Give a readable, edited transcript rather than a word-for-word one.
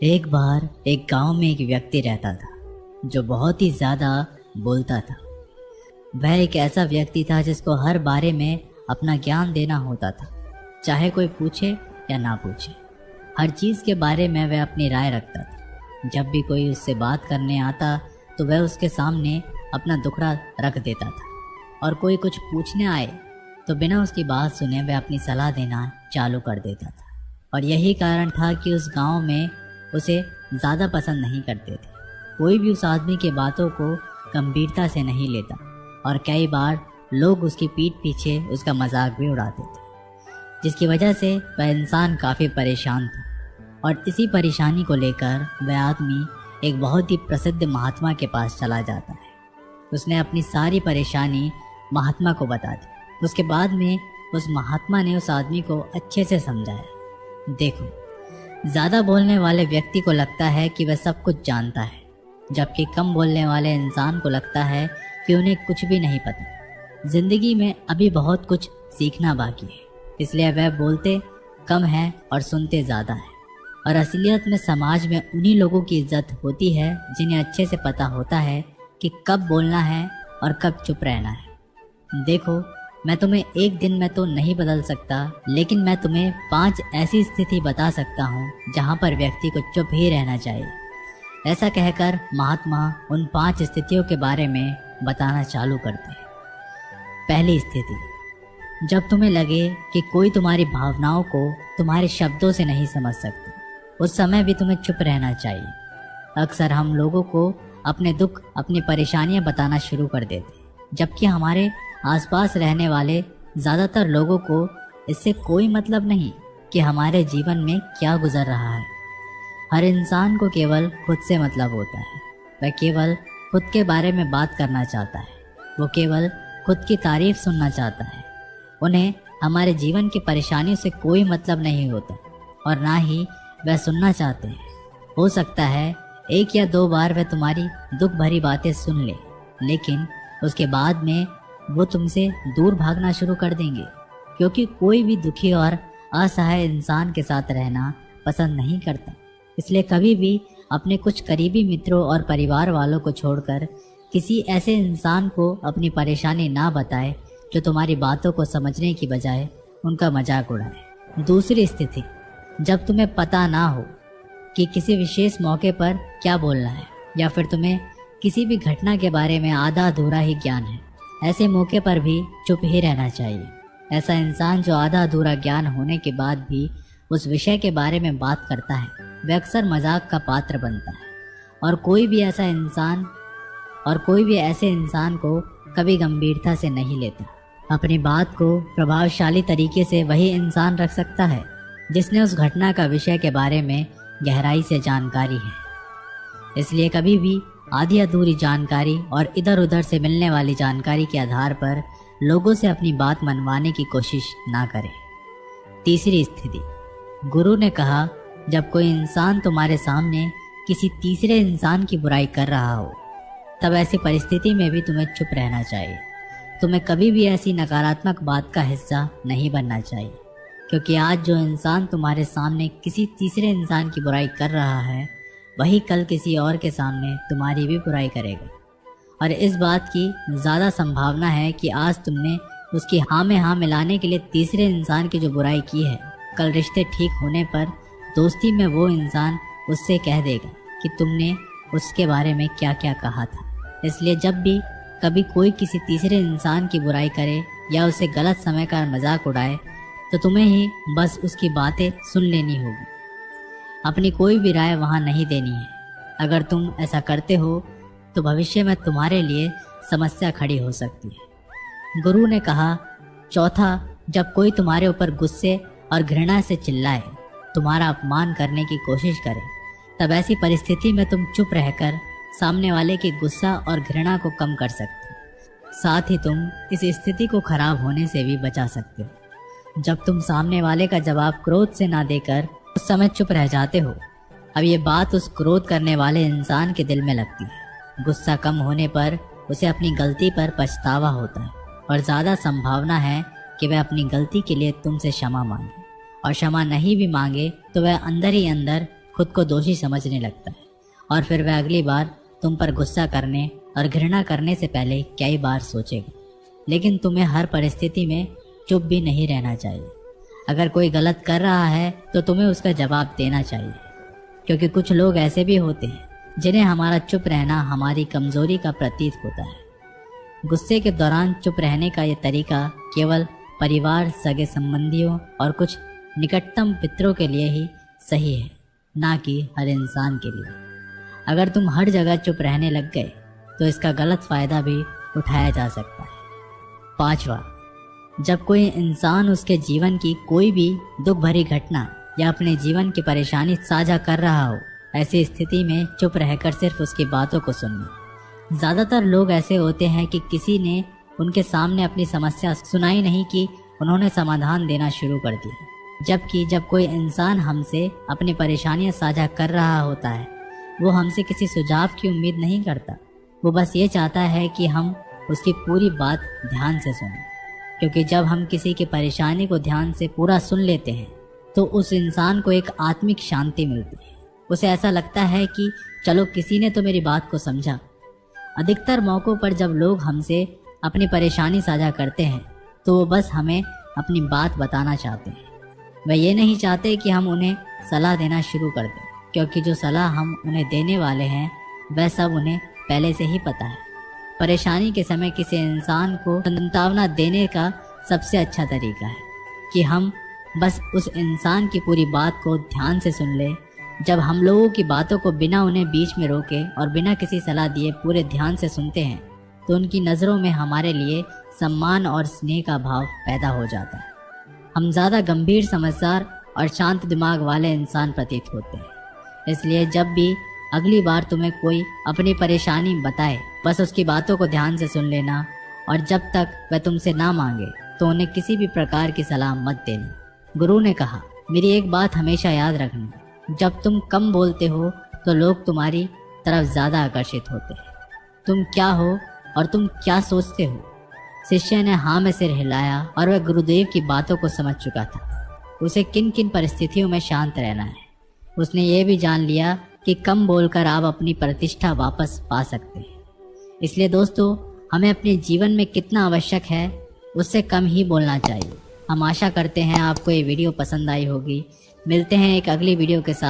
एक बार एक गांव में एक व्यक्ति रहता था जो बहुत ही ज़्यादा बोलता था। वह एक ऐसा व्यक्ति था जिसको हर बारे में अपना ज्ञान देना होता था, चाहे कोई पूछे या ना पूछे। हर चीज़ के बारे में वह अपनी राय रखता था। जब भी कोई उससे बात करने आता तो वह उसके सामने अपना दुखड़ा रख देता था, और कोई कुछ पूछने आए तो बिना उसकी बात सुने वह अपनी सलाह देना चालू कर देता था। और यही कारण था कि उस गांव में उसे ज़्यादा पसंद नहीं करते थे। कोई भी उस आदमी की बातों को गंभीरता से नहीं लेता, और कई बार लोग उसकी पीठ पीछे उसका मजाक भी उड़ाते थे, जिसकी वजह से वह इंसान काफ़ी परेशान था। और इसी परेशानी को लेकर वह आदमी एक बहुत ही प्रसिद्ध महात्मा के पास चला जाता है। उसने अपनी सारी परेशानी महात्मा को बता दी। उसके बाद में उस महात्मा ने उस आदमी को अच्छे से समझाया, देखो, ज़्यादा बोलने वाले व्यक्ति को लगता है कि वह सब कुछ जानता है, जबकि कम बोलने वाले इंसान को लगता है कि उन्हें कुछ भी नहीं पता। ज़िंदगी में अभी बहुत कुछ सीखना बाकी है, इसलिए वह बोलते कम है और सुनते ज़्यादा है। और असलियत में समाज में उन्हीं लोगों की इज्जत होती है जिन्हें अच्छे से पता होता है कि कब बोलना है और कब चुप रहना है। देखो, मैं तुम्हें एक दिन में तो नहीं बदल सकता, लेकिन मैं तुम्हें 5 ऐसी स्थिति बता सकता हूँ जहाँ पर व्यक्ति को चुप ही रहना चाहिए। ऐसा कहकर महात्मा उन 5 स्थितियों के बारे में बताना चालू करते हैं। पहली स्थिति, जब तुम्हें लगे कि कोई तुम्हारी भावनाओं को तुम्हारे शब्दों से नहीं समझ सकता, उस समय भी तुम्हें चुप रहना चाहिए। अक्सर हम लोगों को अपने दुख, अपनी परेशानियाँ बताना शुरू कर देते, जबकि हमारे आसपास रहने वाले ज़्यादातर लोगों को इससे कोई मतलब नहीं कि हमारे जीवन में क्या गुजर रहा है। हर इंसान को केवल खुद से मतलब होता है। वह केवल खुद के बारे में बात करना चाहता है। वो केवल खुद की तारीफ सुनना चाहता है। उन्हें हमारे जीवन की परेशानियों से कोई मतलब नहीं होता, और ना ही वह सुनना चाहते हैं। हो सकता है 1 या 2 बार वह तुम्हारी दुख भरी बातें सुन ले, लेकिन उसके बाद में वो तुमसे दूर भागना शुरू कर देंगे, क्योंकि कोई भी दुखी और असहाय इंसान के साथ रहना पसंद नहीं करता। इसलिए कभी भी अपने कुछ करीबी मित्रों और परिवार वालों को छोड़कर किसी ऐसे इंसान को अपनी परेशानी ना बताए जो तुम्हारी बातों को समझने की बजाय उनका मजाक उड़ाए। दूसरी स्थिति, जब तुम्हें पता ना हो कि किसी विशेष मौके पर क्या बोलना है, या फिर तुम्हें किसी भी घटना के बारे में आधा अधूरा ही ज्ञान है, ऐसे मौके पर भी चुप ही रहना चाहिए। ऐसा इंसान जो आधा अधूरा ज्ञान होने के बाद भी उस विषय के बारे में बात करता है, वह अक्सर मजाक का पात्र बनता है। और कोई भी ऐसे इंसान को कभी गंभीरता से नहीं लेता। अपनी बात को प्रभावशाली तरीके से वही इंसान रख सकता है जिसने उस घटना का विषय के बारे में गहराई से जानकारी है। इसलिए कभी भी आधी अधूरी जानकारी और इधर उधर से मिलने वाली जानकारी के आधार पर लोगों से अपनी बात मनवाने की कोशिश ना करें। तीसरी स्थिति, गुरु ने कहा, जब कोई इंसान तुम्हारे सामने किसी तीसरे इंसान की बुराई कर रहा हो, तब ऐसी परिस्थिति में भी तुम्हें चुप रहना चाहिए। तुम्हें कभी भी ऐसी नकारात्मक बात का हिस्सा नहीं बनना चाहिए, क्योंकि आज जो इंसान तुम्हारे सामने किसी तीसरे इंसान की बुराई कर रहा है, वही कल किसी और के सामने तुम्हारी भी बुराई करेगा। और इस बात की ज़्यादा संभावना है कि आज तुमने उसकी हाँ में हाँ मिलाने के लिए तीसरे इंसान की जो बुराई की है, कल रिश्ते ठीक होने पर दोस्ती में वो इंसान उससे कह देगा कि तुमने उसके बारे में क्या क्या कहा था। इसलिए जब भी कभी कोई किसी तीसरे इंसान की बुराई करे या उसे गलत समय का मजाक उड़ाए, तो तुम्हें ही बस उसकी बातें सुन लेनी होगी। अपनी कोई भी राय वहाँ नहीं देनी है। अगर तुम ऐसा करते हो तो भविष्य में तुम्हारे लिए समस्या खड़ी हो सकती है। गुरु ने कहा, चौथा, जब कोई तुम्हारे ऊपर गुस्से और घृणा से चिल्लाए, तुम्हारा अपमान करने की कोशिश करे, तब ऐसी परिस्थिति में तुम चुप रहकर सामने वाले की गुस्सा और घृणा को कम कर सकते हो। साथ ही तुम इस स्थिति को खराब होने से भी बचा सकते हो। जब तुम सामने वाले का जवाब क्रोध से ना देकर उस समय चुप रह जाते हो, अब ये बात उस क्रोध करने वाले इंसान के दिल में लगती है। गुस्सा कम होने पर उसे अपनी गलती पर पछतावा होता है, और ज़्यादा संभावना है कि वह अपनी गलती के लिए तुमसे क्षमा मांगे। और क्षमा नहीं भी मांगे तो वह अंदर ही अंदर खुद को दोषी समझने लगता है और फिर वह अगली बार तुम पर गुस्सा करने और घृणा करने से पहले कई बार सोचेगा। लेकिन तुम्हें हर परिस्थिति में चुप भी नहीं रहना चाहिए। अगर कोई गलत कर रहा है तो तुम्हें उसका जवाब देना चाहिए, क्योंकि कुछ लोग ऐसे भी होते हैं जिन्हें हमारा चुप रहना हमारी कमजोरी का प्रतीत होता है। गुस्से के दौरान चुप रहने का ये तरीका केवल परिवार, सगे संबंधियों और कुछ निकटतम मित्रों के लिए ही सही है, ना कि हर इंसान के लिए। अगर तुम हर जगह चुप रहने लग गए तो इसका गलत फायदा भी उठाया जा सकता है। 5वां, जब कोई इंसान उसके जीवन की कोई भी दुख भरी घटना या अपने जीवन की परेशानी साझा कर रहा हो, ऐसी स्थिति में चुप रहकर सिर्फ उसकी बातों को सुनना। ज़्यादातर लोग ऐसे होते हैं कि किसी ने उनके सामने अपनी समस्या सुनाई नहीं कि उन्होंने समाधान देना शुरू कर दिया। जबकि जब कोई इंसान हमसे अपनी परेशानियां साझा कर रहा होता है, वो हमसे किसी सुझाव की उम्मीद नहीं करता। वो बस ये चाहता है कि हम उसकी पूरी बात ध्यान से सुनें, क्योंकि जब हम किसी की परेशानी को ध्यान से पूरा सुन लेते हैं तो उस इंसान को एक आत्मिक शांति मिलती है। उसे ऐसा लगता है कि चलो किसी ने तो मेरी बात को समझा। अधिकतर मौक़ों पर जब लोग हमसे अपनी परेशानी साझा करते हैं तो वो बस हमें अपनी बात बताना चाहते हैं। वे ये नहीं चाहते कि हम उन्हें सलाह देना शुरू कर दें, क्योंकि जो सलाह हम उन्हें देने वाले हैं वह सब उन्हें पहले से ही पता है। परेशानी के समय किसी इंसान को सांत्वना देने का सबसे अच्छा तरीका है कि हम बस उस इंसान की पूरी बात को ध्यान से सुन लें। जब हम लोगों की बातों को बिना उन्हें बीच में रोके और बिना किसी सलाह दिए पूरे ध्यान से सुनते हैं तो उनकी नज़रों में हमारे लिए सम्मान और स्नेह का भाव पैदा हो जाता है। हम ज़्यादा गंभीर, समझदार और शांत दिमाग वाले इंसान प्रतीत होते हैं। इसलिए जब भी अगली बार तुम्हें कोई अपनी परेशानी बताए, बस उसकी बातों को ध्यान से सुन लेना और जब तक वह तुमसे ना मांगे तो उन्हें किसी भी प्रकार की सलाह मत देना। गुरु ने कहा, मेरी एक बात हमेशा याद रखना, जब तुम कम बोलते हो तो लोग तुम्हारी तरफ ज़्यादा आकर्षित होते हैं। तुम क्या हो और तुम क्या सोचते हो? शिष्य ने हाँ में सिर हिलाया और वह गुरुदेव की बातों को समझ चुका था। उसे किन किन परिस्थितियों में शांत रहना है। उसने ये भी जान लिया कि कम बोलकर आप अपनी प्रतिष्ठा वापस पा सकते हैं। इसलिए दोस्तों, हमें अपने जीवन में कितना आवश्यक है उससे कम ही बोलना चाहिए। हम आशा करते हैं आपको ये वीडियो पसंद आई होगी। मिलते हैं एक अगली वीडियो के साथ।